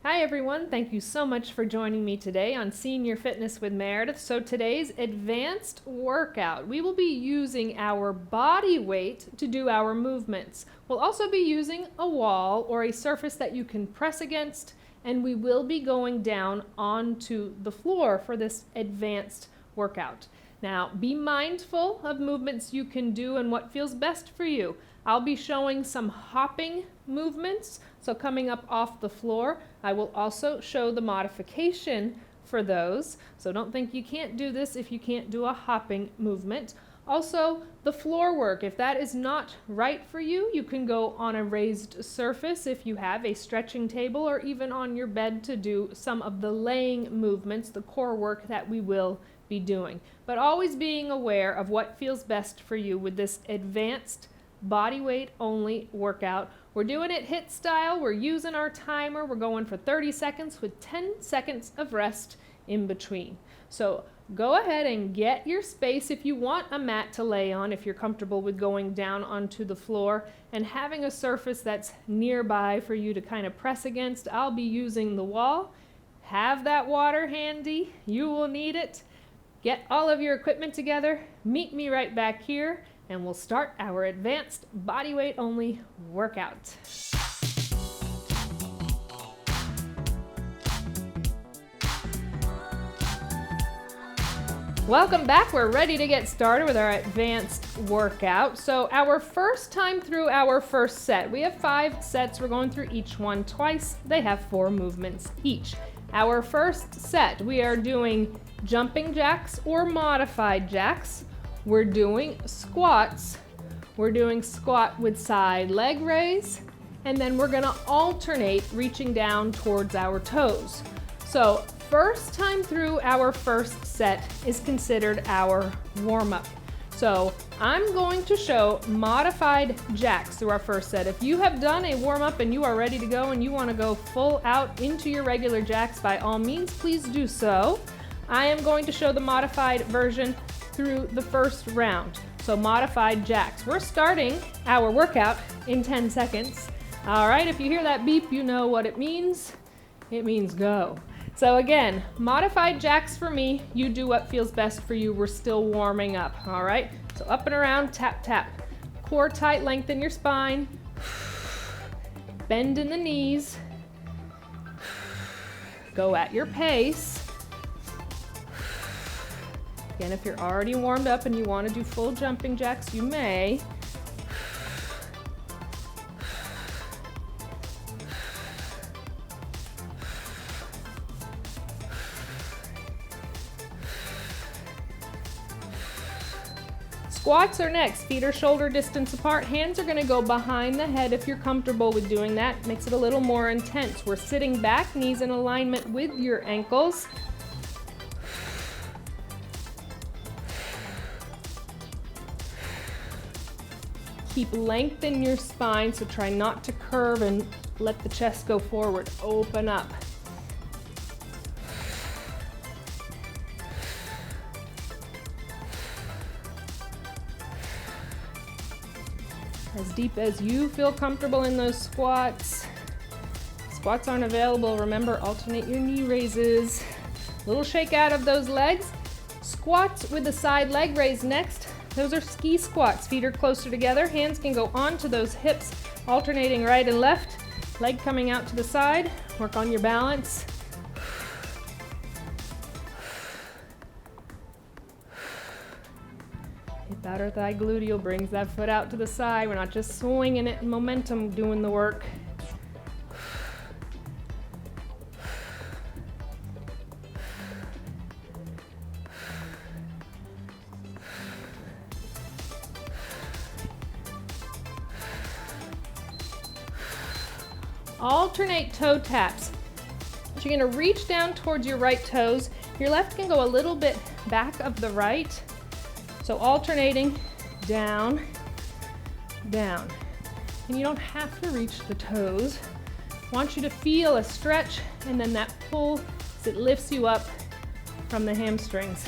Hi everyone, thank you so much for joining me today on Senior Fitness with Meredith. So today's advanced workout, we will be using our body weight to do our movements. We'll also be using a wall or a surface that you can press against, and we will be going down onto the floor for this advanced workout. Now, be mindful of movements you can do and what feels best for you. I'll be showing some hopping movements, so coming up off the floor. I will also show the modification for those, so don't think you can't do this if you can't do a hopping movement. Also, the floor work, if that is not right for you, you can go on a raised surface if you have a stretching table, or even on your bed to do some of the laying movements, the core work that we will be doing. But always being aware of what feels best for you with this advanced body weight only workout. We're doing it HIIT style. We're using our timer. We're going for 30 seconds with 10 seconds of rest in between. So go ahead and get your space if you want a mat to lay on, if you're comfortable with going down onto the floor and having a surface that's nearby for you to kind of press against. I'll be using the wall. Have that water handy. You will need it. Get all of your equipment together. Meet me right back here, and we'll start our advanced body weight only workout. Welcome back. We're ready to get started with our advanced workout. So our first time through our first set, we have 5 sets. We're going through each one twice. They have 4 movements each. Our first set, we are doing jumping jacks or modified jacks. We're doing squats. We're doing squat with side leg raise, and then we're gonna alternate reaching down towards our toes. So first time through our first set is considered our warm-up. So I'm going to show modified jacks through our first set. If you have done a warm-up and you are ready to go and you wanna go full out into your regular jacks, by all means, please do so. I am going to show the modified version through the first round. So modified jacks. We're starting our workout in 10 seconds. All right, if you hear that beep, you know what it means. It means go. So again, modified jacks for me, you do what feels best for you. We're still warming up, all right? So up and around, tap, tap. Core tight, lengthen your spine. Bend in the knees. Go at your pace. Again, if you're already warmed up and you want to do full jumping jacks, you may. Squats are next. Feet are shoulder distance apart. Hands are going to go behind the head if you're comfortable with doing that. Makes it a little more intense. We're sitting back, knees in alignment with your ankles. Keep length in your spine, so try not to curve and let the chest go forward. Open up. As deep as you feel comfortable in those squats. Squats aren't available. Remember, alternate your knee raises. Little shake out of those legs. Squats with the side leg raise next. Those are ski squats. Feet are closer together. Hands can go onto those hips, alternating right and left. Leg coming out to the side. Work on your balance. Hip outer thigh gluteal brings that foot out to the side. We're not just swinging it in momentum doing the work. Alternate toe taps. So you're going to reach down towards your right toes. Your left can go a little bit back of the right. So alternating down, down. And you don't have to reach the toes. I want you to feel a stretch and then that pull as it lifts you up from the hamstrings.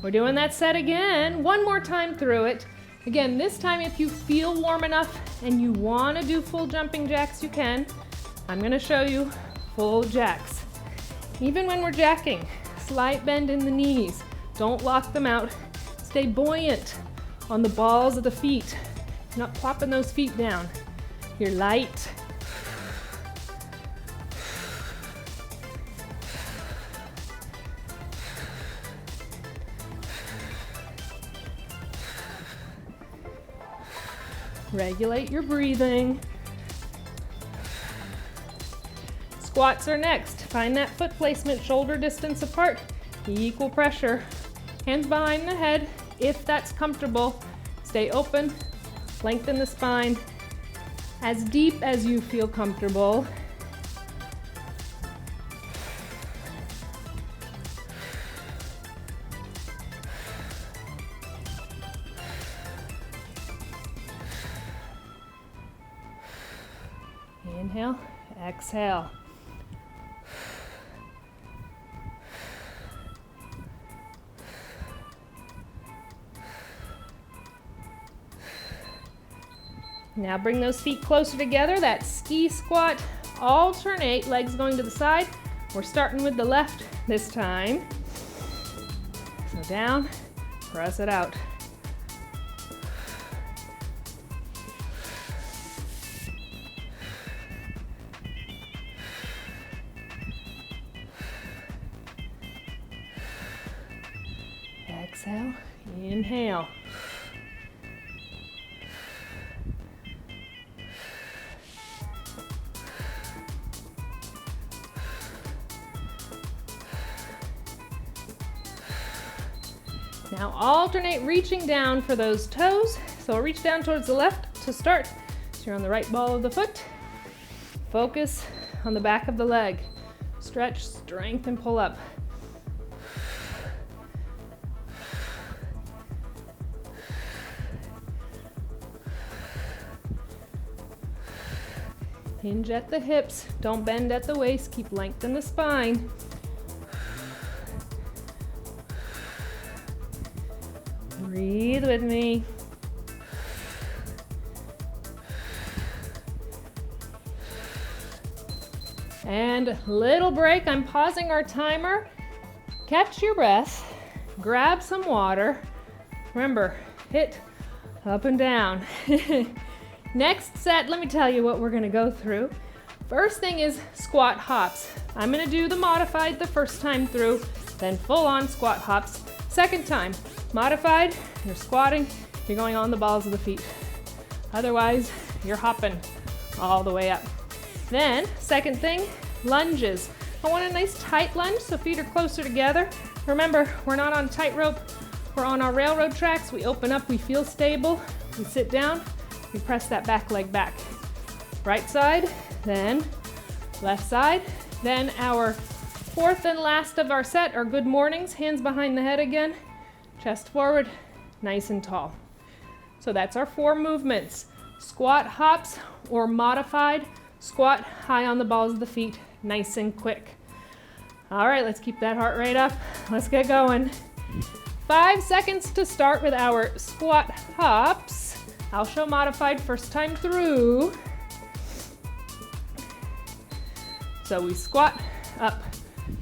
We're doing that set again, one more time through it. Again, this time if you feel warm enough and you want to do full jumping jacks, you can. I'm going to show you full jacks. Even when we're jacking, slight bend in the knees. Don't lock them out. Stay buoyant on the balls of the feet. Not plopping those feet down. You're light. Regulate your breathing. Squats are next. Find that foot placement, shoulder distance apart, equal pressure. Hands behind the head, if that's comfortable. Stay open, lengthen the spine, as deep as you feel comfortable. Inhale, exhale. Now bring those feet closer together, that ski squat. Alternate, legs going to the side. We're starting with the left this time. So down, press it out. Exhale, inhale. Now alternate reaching down for those toes. So I'll reach down towards the left to start. So you're on the right ball of the foot. Focus on the back of the leg. Stretch, strength, and pull up. Hinge at the hips. Don't bend at the waist. Keep length in the spine. Breathe with me. And little break. I'm pausing our timer. Catch your breath. Grab some water. Remember, hit up and down. Next set, let me tell you what we're going to go through. First thing is squat hops. I'm going to do the modified the first time through, then full on squat hops. Second time, modified, you're squatting, you're going on the balls of the feet. Otherwise, you're hopping all the way up. Then, second thing, lunges. I want a nice tight lunge, so feet are closer together. Remember, we're not on tightrope, we're on our railroad tracks. We open up, we feel stable, we sit down, we press that back leg back. Right side, then left side, then our fourth and last of our set are good mornings, hands behind the head again, chest forward, nice and tall. So that's our 4 movements. Squat hops or modified, squat high on the balls of the feet, nice and quick. All right, let's keep that heart rate up. Let's get going. 5 seconds to start with our squat hops. I'll show modified first time through. So we squat up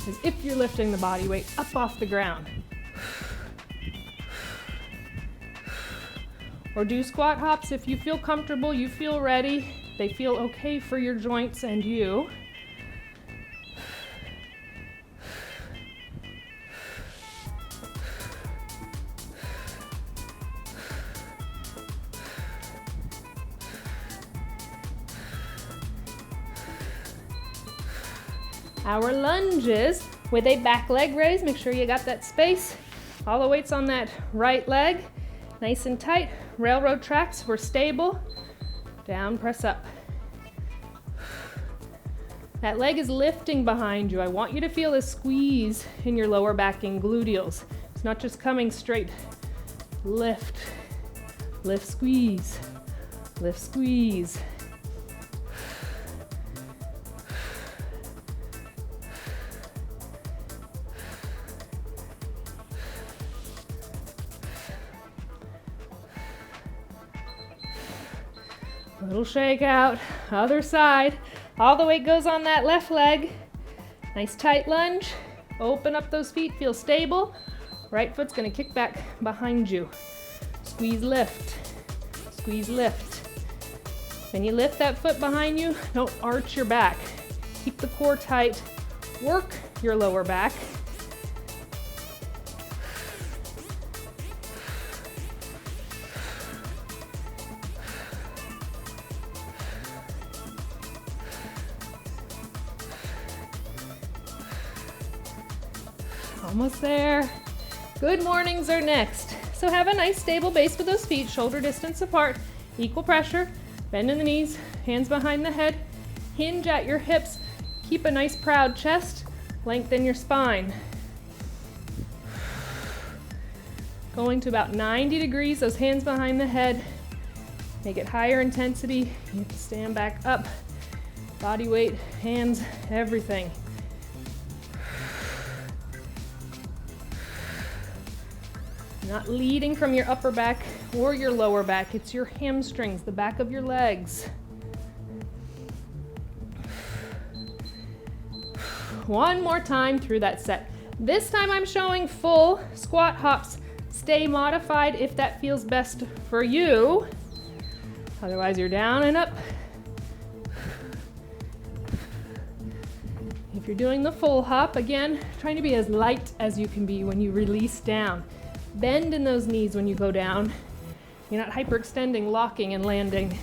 as if you're lifting the body weight up off the ground. Or do squat hops if you feel comfortable, you feel ready, they feel okay for your joints and you. Our lunges with a back leg raise. Make sure you got that space. All the weight's on that right leg. Nice and tight. Railroad tracks, we're stable. Down, press up. That leg is lifting behind you. I want you to feel a squeeze in your lower back and gluteals. It's not just coming straight. Lift, lift, squeeze, lift, squeeze. Little shake out, other side. All the weight goes on that left leg. Nice tight lunge. Open up those feet, feel stable. Right foot's gonna kick back behind you. Squeeze, lift. Squeeze, lift. When you lift that foot behind you, don't arch your back. Keep the core tight. Work your lower back. Almost there. Good mornings are next. So have a nice stable base with those feet, shoulder distance apart, equal pressure, bend in the knees, hands behind the head, hinge at your hips, keep a nice proud chest, lengthen your spine. Going to about 90 degrees, those hands behind the head. Make it higher intensity. You have to stand back up. Body weight, hands, everything. Not leading from your upper back or your lower back. It's your hamstrings, the back of your legs. One more time through that set. This time I'm showing full squat hops. Stay modified if that feels best for you. Otherwise, you're down and up. If you're doing the full hop, again, trying to be as light as you can be when you release down. Bend in those knees when you go down. You're not hyperextending, locking, and landing.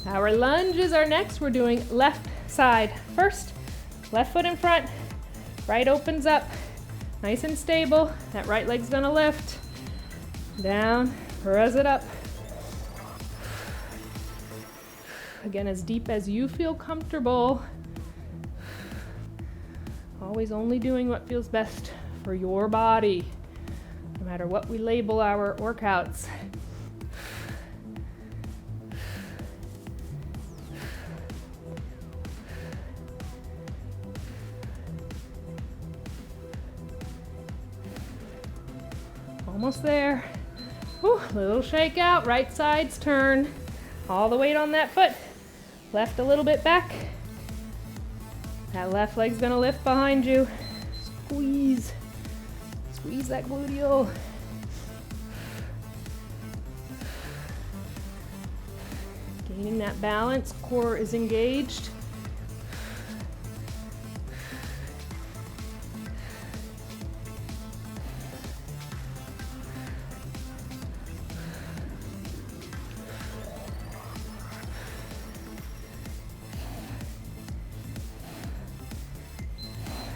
Our lunges are next. We're doing left side first. Left foot in front. Right opens up. Nice and stable. That right leg's gonna lift. Down, press it up. Again, as deep as you feel comfortable. Always only doing what feels best for your body, no matter what we label our workouts. Almost there. Whew, little shake out, right sides turn. All the weight on that foot. Left a little bit back. That left leg's gonna lift behind you. Squeeze. Squeeze that gluteal. Gaining that balance, core is engaged.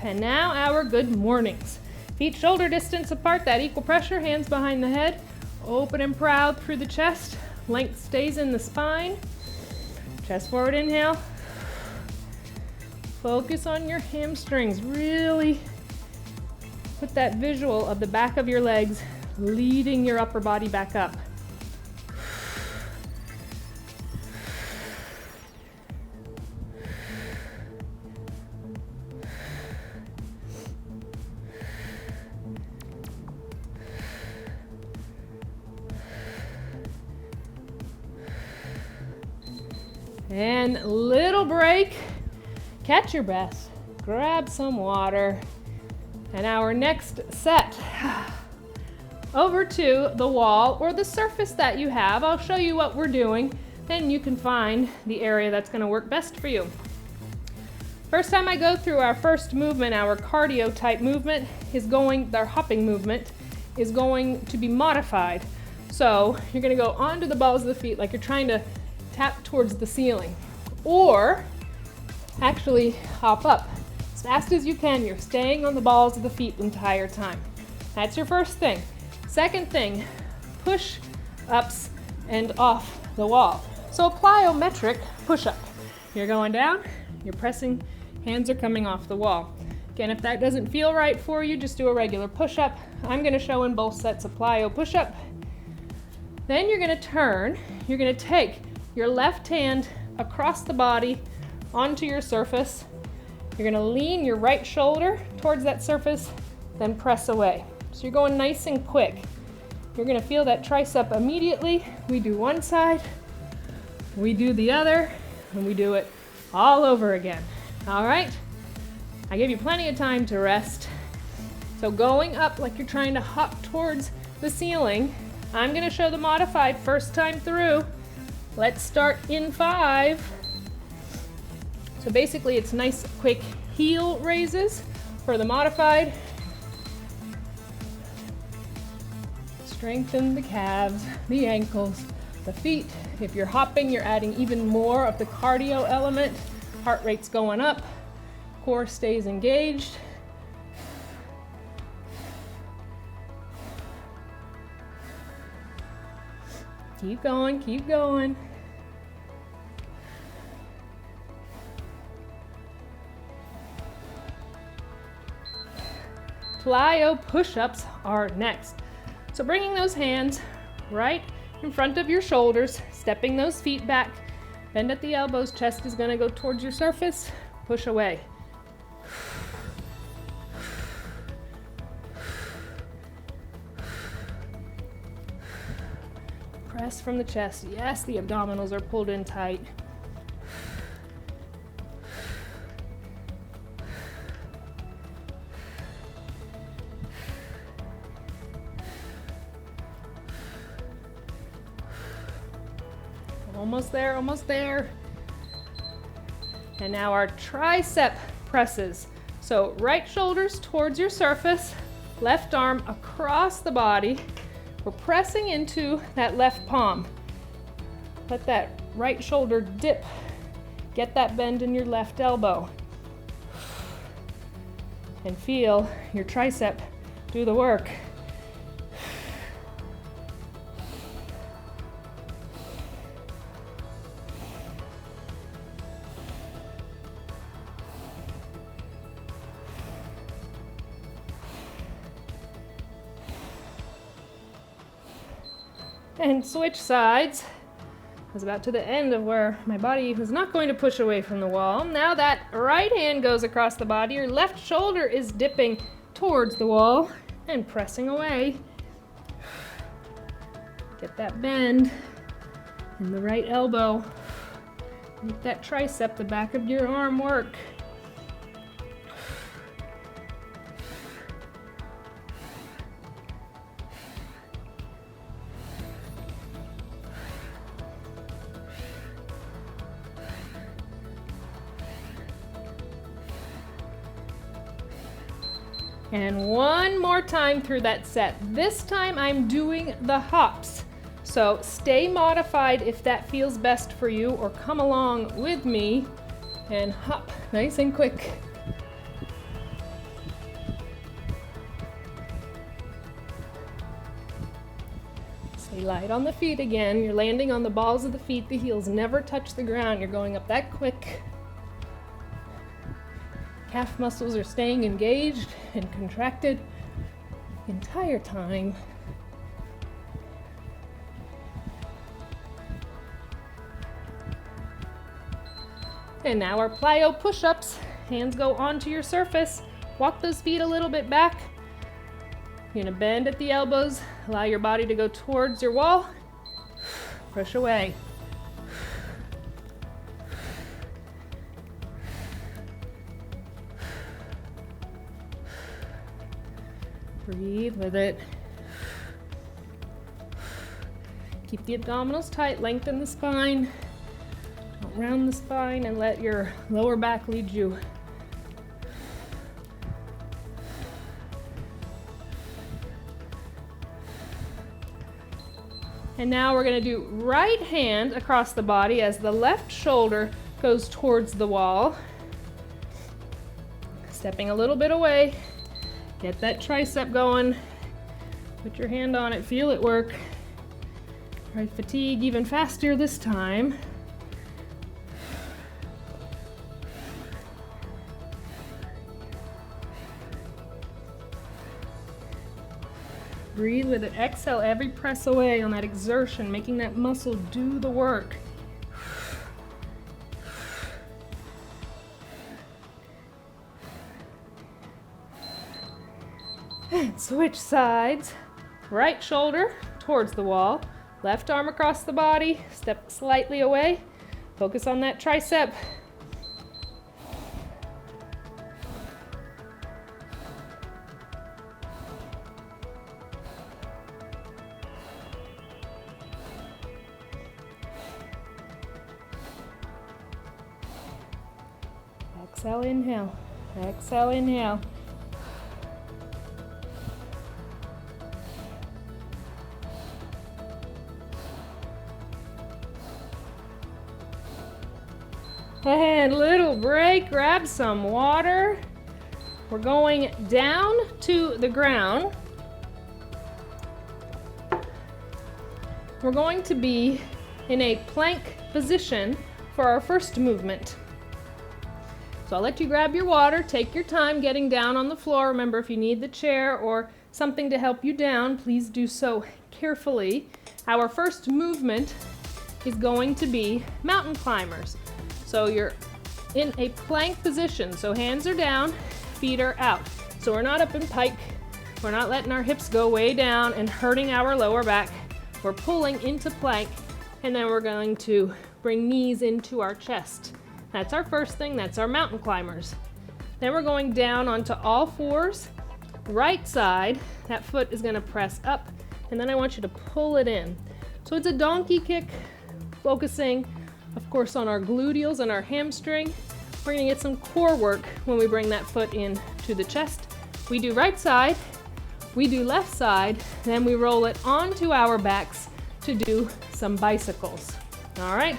And now our good mornings. Feet shoulder distance apart, that equal pressure, hands behind the head. Open and proud through the chest. Length stays in the spine. Chest forward inhale. Focus on your hamstrings. Really put that visual of the back of your legs leading your upper body back up. And little break, catch your breath, grab some water, and our next set. Over to the wall or the surface that you have. I'll show you what we're doing, then you can find the area that's gonna work best for you. First time I go through our first movement, our cardio type movement our hopping movement is going to be modified. So you're gonna go onto the balls of the feet like you're trying to tap towards the ceiling, or actually hop up as fast as you can. You're staying on the balls of the feet the entire time. That's your first thing. Second thing, push ups and off the wall. So a plyometric push up. You're going down, you're pressing, hands are coming off the wall. Again, if that doesn't feel right for you, just do a regular push up. I'm gonna show in both sets a plyo push up. Then you're gonna turn, you're gonna take your left hand across the body onto your surface. You're gonna lean your right shoulder towards that surface, then press away. So you're going nice and quick. You're gonna feel that tricep immediately. We do one side, we do the other, and we do it all over again. All right? I gave you plenty of time to rest. So going up like you're trying to hop towards the ceiling, I'm gonna show the modified first time through. Let's start in 5. So basically it's nice quick heel raises for the modified. Strengthen the calves, the ankles, the feet. If you're hopping, you're adding even more of the cardio element. Heart rate's going up, core stays engaged. Keep going, keep going. Plyo push-ups are next. So bringing those hands right in front of your shoulders, stepping those feet back, bend at the elbows, chest is gonna go towards your surface, push away. Press from the chest. Yes, the abdominals are pulled in tight. Almost there, almost there. And now our tricep presses. So right shoulders towards your surface, left arm across the body. We're pressing into that left palm. Let that right shoulder dip. Get that bend in your left elbow. And feel your tricep do the work. And switch sides. I was about to the end of where my body was not going to push away from the wall. Now that right hand goes across the body, your left shoulder is dipping towards the wall and pressing away. Get that bend in the right elbow. Make that tricep, the back of your arm, work. And one more time through that set. This time I'm doing the hops. So stay modified if that feels best for you, or come along with me and hop nice and quick. Stay light on the feet again. You're landing on the balls of the feet. The heels never touch the ground. You're going up that quick. Calf muscles are staying engaged and contracted the entire time. And now our plyo push-ups. Hands go onto your surface. Walk those feet a little bit back. You're gonna bend at the elbows. Allow your body to go towards your wall. Push away. Breathe with it. Keep the abdominals tight, lengthen the spine. Don't round the spine and let your lower back lead you. And now we're going to do right hand across the body as the left shoulder goes towards the wall. Stepping a little bit away. Get that tricep going. Put your hand on it, feel it work. Try fatigue even faster this time. Breathe with it. Exhale every press away on that exertion, making that muscle do the work. Switch sides. Right shoulder towards the wall. Left arm across the body. Step slightly away. Focus on that tricep. Exhale, inhale. Exhale, inhale. And little break, grab some water. We're going down to the ground. We're going to be in a plank position for our first movement. So I'll let you grab your water, take your time getting down on the floor. Remember, if you need the chair or something to help you down, please do so carefully. Our first movement is going to be mountain climbers. So you're in a plank position. So hands are down, feet are out. So we're not up in pike. We're not letting our hips go way down and hurting our lower back. We're pulling into plank, and then we're going to bring knees into our chest. That's our first thing, that's our mountain climbers. Then we're going down onto all fours, right side, that foot is gonna press up, and then I want you to pull it in. So it's a donkey kick, focusing, of course, on our gluteals and our hamstring. We're gonna get some core work when we bring that foot in to the chest. We do right side, we do left side, then we roll it onto our backs to do some bicycles. All right.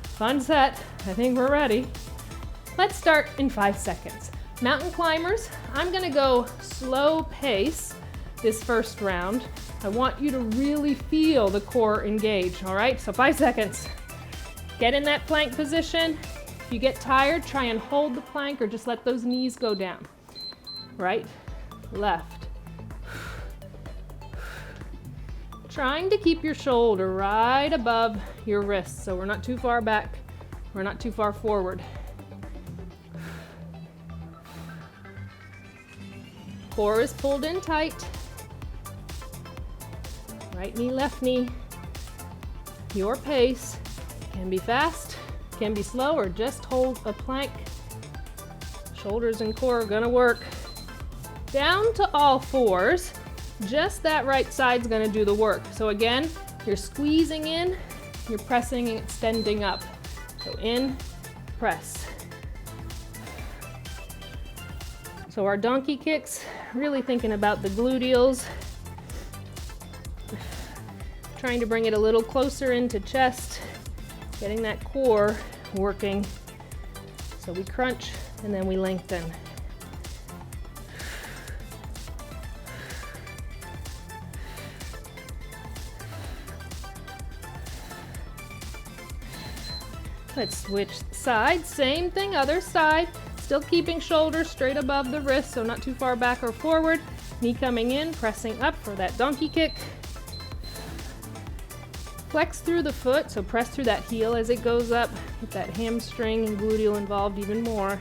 Fun set. I think we're ready. Let's start in 5 seconds. Mountain climbers, I'm gonna go slow pace this first round. I want you to really feel the core engage, all right? So 5 seconds. Get in that plank position. If you get tired, try and hold the plank or just let those knees go down. Right, left. Trying to keep your shoulder right above your wrist, so we're not too far back, we're not too far forward. Core is pulled in tight. Right knee, left knee. Your pace can be fast, can be slow, or just hold a plank. Shoulders and core are gonna work. Down to all fours. Just that right side's gonna do the work. So again, you're squeezing in, you're pressing and extending up. So in, press. So our donkey kicks, really thinking about the gluteals. Trying to bring it a little closer into chest, getting that core working. So we crunch and then we lengthen. Let's switch sides, same thing, other side. Still keeping shoulders straight above the wrist, so not too far back or forward. Knee coming in, pressing up for that donkey kick. Flex through the foot, so press through that heel as it goes up. Get that hamstring and gluteal involved even more.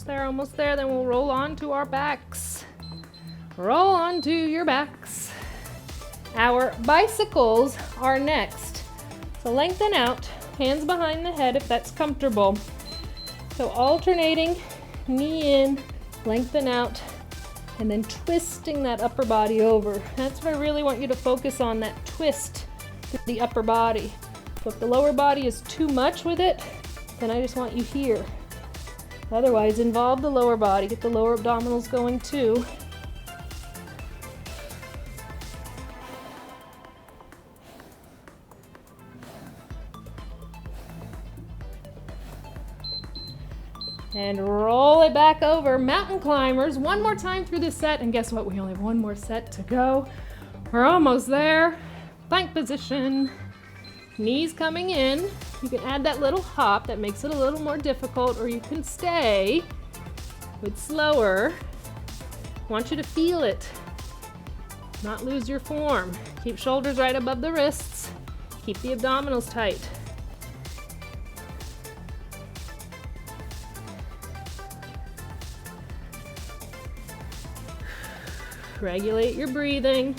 Almost there, then we'll roll on to our backs. Roll onto your backs. Our bicycles are next. So lengthen out, hands behind the head if that's comfortable. So alternating, knee in, lengthen out, and then twisting that upper body over. That's what I really want you to focus on, that twist through the upper body. So if the lower body is too much with it, then I just want you here. Otherwise, involve the lower body, get the lower abdominals going too. And roll it back over. Mountain climbers, one more time through this set, and guess what? We only have one more set to go. We're almost there. Plank position, knees coming in. You can add that little hop that makes it a little more difficult, or you can stay With slower, I want you to feel it, not lose your form. Keep shoulders right above the wrists. Keep the abdominals tight. Regulate your breathing.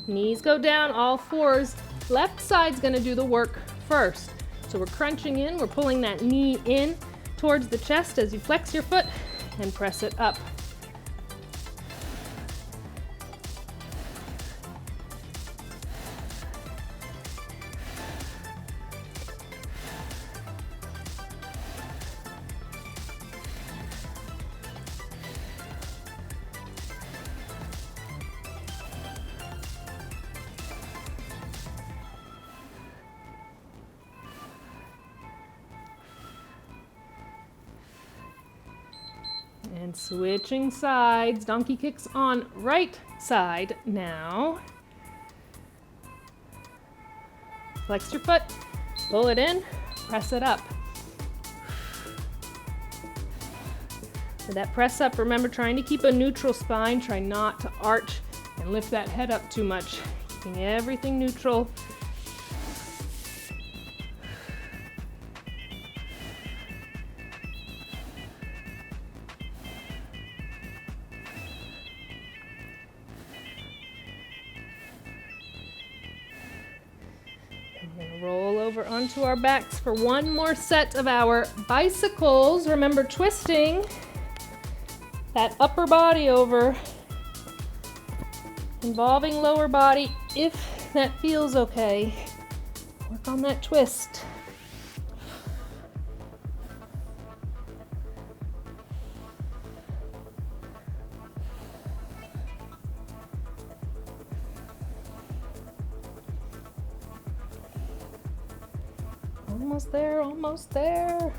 Knees go down, all fours. Left side's gonna do the work first. So we're crunching in, we're pulling that knee in towards the chest as you flex your foot and press it up. And switching sides, donkey kicks on right side now. Flex your foot, pull it in, press it up. For that press up, remember trying to keep a neutral spine, try not to arch and lift that head up too much, keeping everything neutral. Roll over onto our backs for one more set of our bicycles. Remember twisting that upper body over, involving lower body if that feels okay. Work on that twist. Almost there, almost there.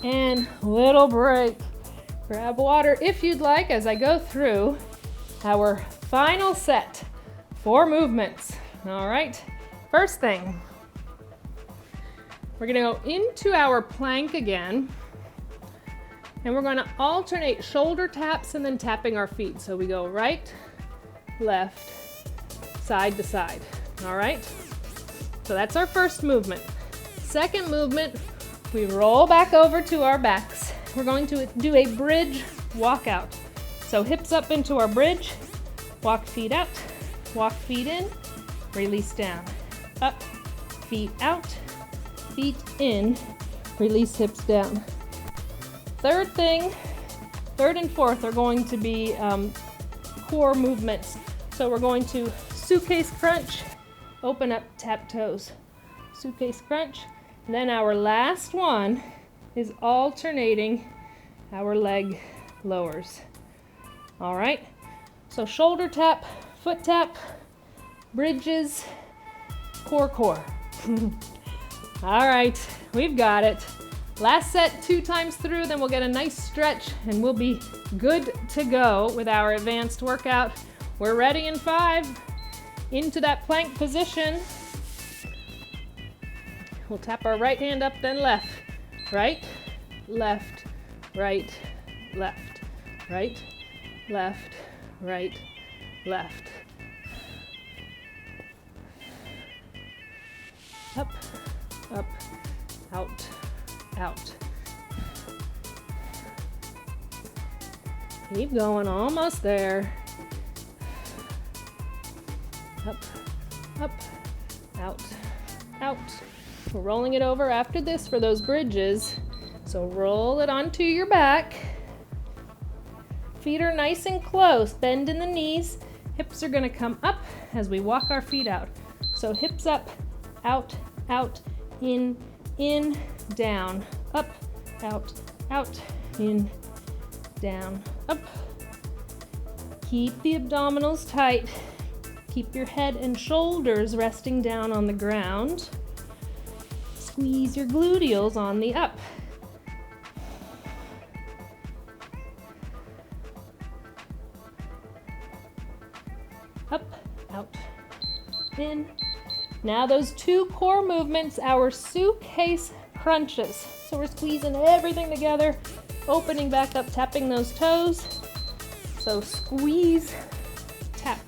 And little break. Grab water if you'd like as I go through our final set. 4 movements. All right, first thing, we're gonna go into our plank again. And we're going to alternate shoulder taps and then tapping our feet. So we go right, left, side to side. All right? So that's our first movement. Second movement, we roll back over to our backs. We're going to do a bridge walkout. So hips up into our bridge, walk feet out, walk feet in, release down. Up, feet out, feet in, release hips down. Third and fourth are going to be core movements. So we're going to suitcase crunch, open up, tap toes. Suitcase crunch. And then our last one is alternating our leg lowers. All right, so shoulder tap, foot tap, bridges, core. All right, we've got it. Last set 2 times through, then we'll get a nice stretch and we'll be good to go with our advanced workout. We're ready in 5. Into that plank position. We'll tap our right hand up, then left. Right, left, right, left, right, left, right, left. Up, up, out. Out. Keep going, almost there. Up, up, out, out. We're rolling it over after this for those bridges. So roll it onto your back. Feet are nice and close. Bend in the knees. Hips are gonna come up as we walk our feet out. So hips up, out, out, in, down, up, out, in, down, up. Keep the abdominals tight. Keep your head and shoulders resting down on the ground. Squeeze your gluteals on the up. up, out, in. Now those two core movements, our suitcase crunches. So we're squeezing everything together, opening back up, tapping those toes. So squeeze, tap,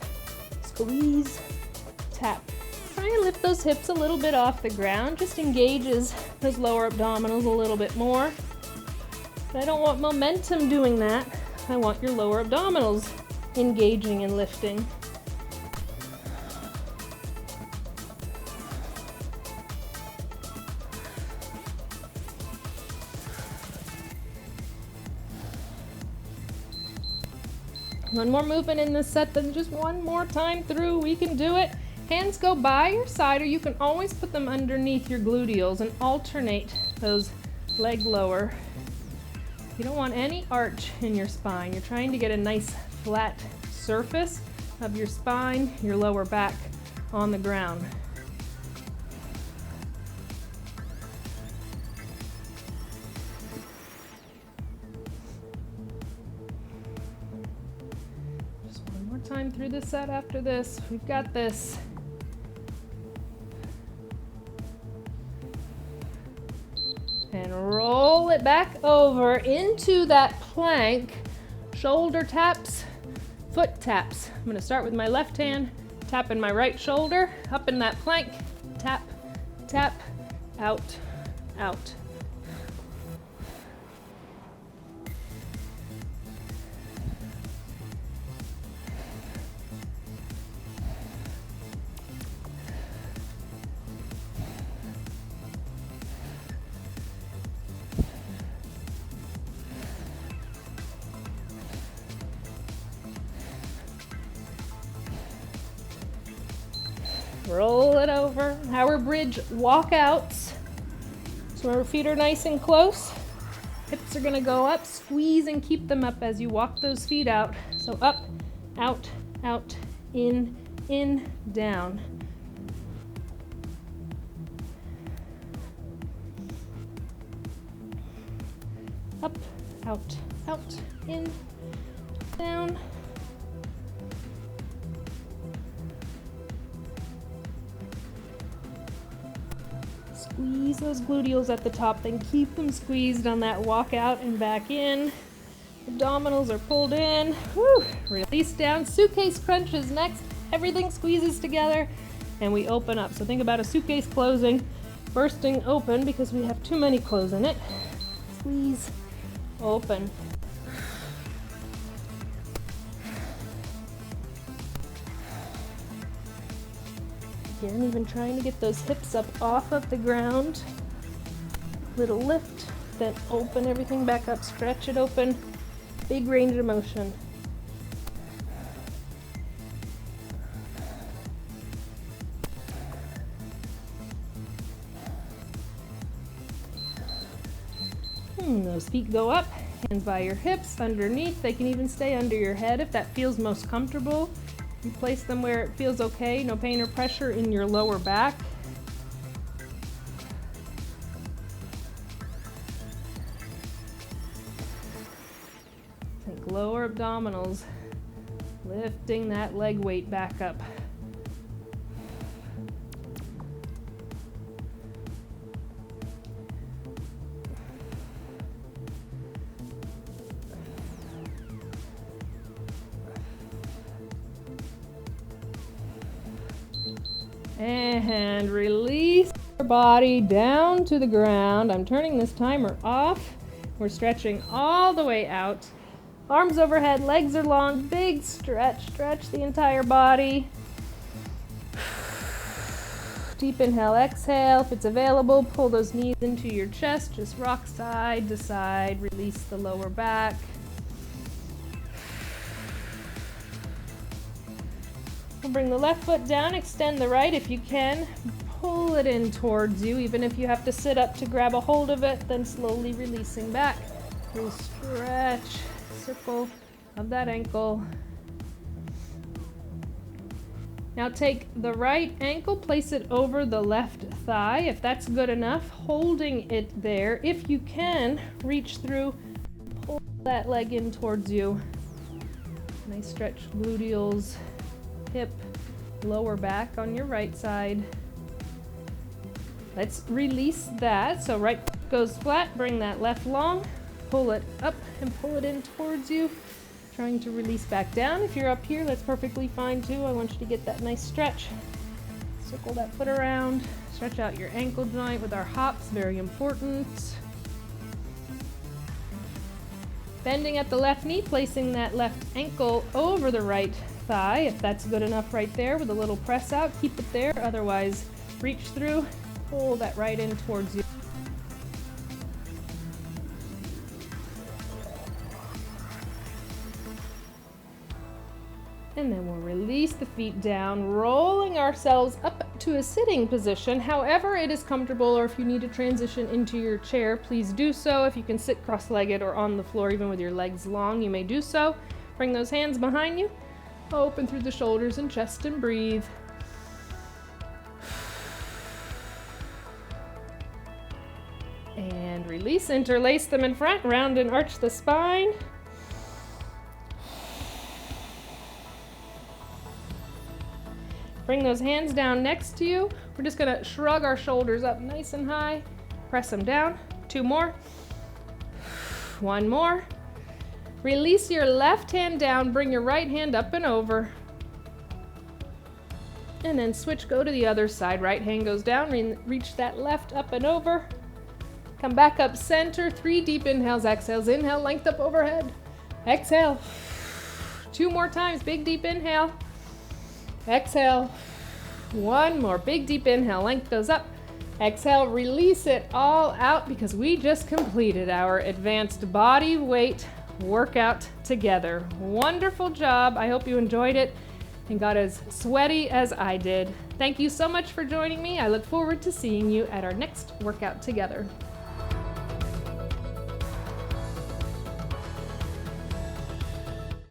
squeeze, tap. Try and lift those hips a little bit off the ground, just engages those lower abdominals a little bit more. But I don't want momentum doing that. I want your lower abdominals engaging and lifting. One more movement in this set, then just one more time through. We can do it. Hands go by your side, or you can always put them underneath your gluteals and alternate those leg lower. You don't want any arch in your spine. You're trying to get a nice flat surface of your spine, your lower back on the ground. Just one more time through the set after this. We've got this. And roll it back over into that plank. Shoulder taps, foot taps. I'm gonna start with my left hand, tapping my right shoulder, up in that plank, tap, tap, out, out. Roll it over. Our bridge walkouts. So our feet are nice and close. Hips are gonna go up. Squeeze and keep them up as you walk those feet out. So up, out, out, in, down. Up, out, out, in, down. Squeeze those gluteals at the top, then keep them squeezed on that walk out and back in. Abdominals are pulled in. Whew. Release down. Suitcase crunches next. Everything squeezes together and we open up. So think about a suitcase closing, bursting open because we have too many clothes in it. Squeeze, open. Again, even trying to get those hips up off of the ground. Little lift, then open everything back up, stretch it open. Big range of motion. Those feet go up, hands by your hips, underneath. They can even stay under your head if that feels most comfortable. You place them where it feels okay, no pain or pressure in your lower back. Think lower abdominals, lifting that leg weight back up. And release your body down to the ground. I'm turning this timer off. We're stretching all the way out. Arms overhead, legs are long, big stretch. Stretch the entire body. Deep inhale, exhale. If it's available, pull those knees into your chest. Just rock side to side. Release the lower back. Bring the left foot down, extend the right if you can. Pull it in towards you, even if you have to sit up to grab a hold of it, then slowly releasing back. We'll stretch, circle of that ankle. Now take the right ankle, place it over the left thigh, if that's good enough, holding it there. If you can, reach through, pull that leg in towards you. Nice stretch gluteals. hip, lower back on your right side. Let's release that. So right goes flat, bring that left long, pull it up and pull it in towards you. Trying to release back down. If you're up here, that's perfectly fine too. I want you to get that nice stretch. Circle that foot around, stretch out your ankle joint with our hops, very important. Bending at the left knee, placing that left ankle over the right thigh, if that's good enough right there with a little press out, keep it there, otherwise reach through, pull that right in towards you. And then we'll release the feet down, rolling ourselves up to a sitting position. However it is comfortable, or if you need to transition into your chair, please do so. If you can sit cross-legged or on the floor, even with your legs long, you may do so. Bring those hands behind you. Open through the shoulders and chest and breathe. And release, interlace them in front, round and arch the spine. Bring those hands down next to you. We're just gonna shrug our shoulders up nice and high. Press them down. 2 more. 1 more. Release your left hand down. Bring your right hand up and over. And then switch, go to the other side. Right hand goes down. Reach that left up and over. Come back up center. 3 deep inhales, exhales. Inhale, length up overhead. Exhale. 2 more times. Big deep inhale. Exhale. 1 more big deep inhale, length goes up. Exhale, release it all out because we just completed our advanced body weight workout together. Wonderful job. I hope you enjoyed it and got as sweaty as I did. Thank you so much for joining me. I look forward to seeing you at our next workout together.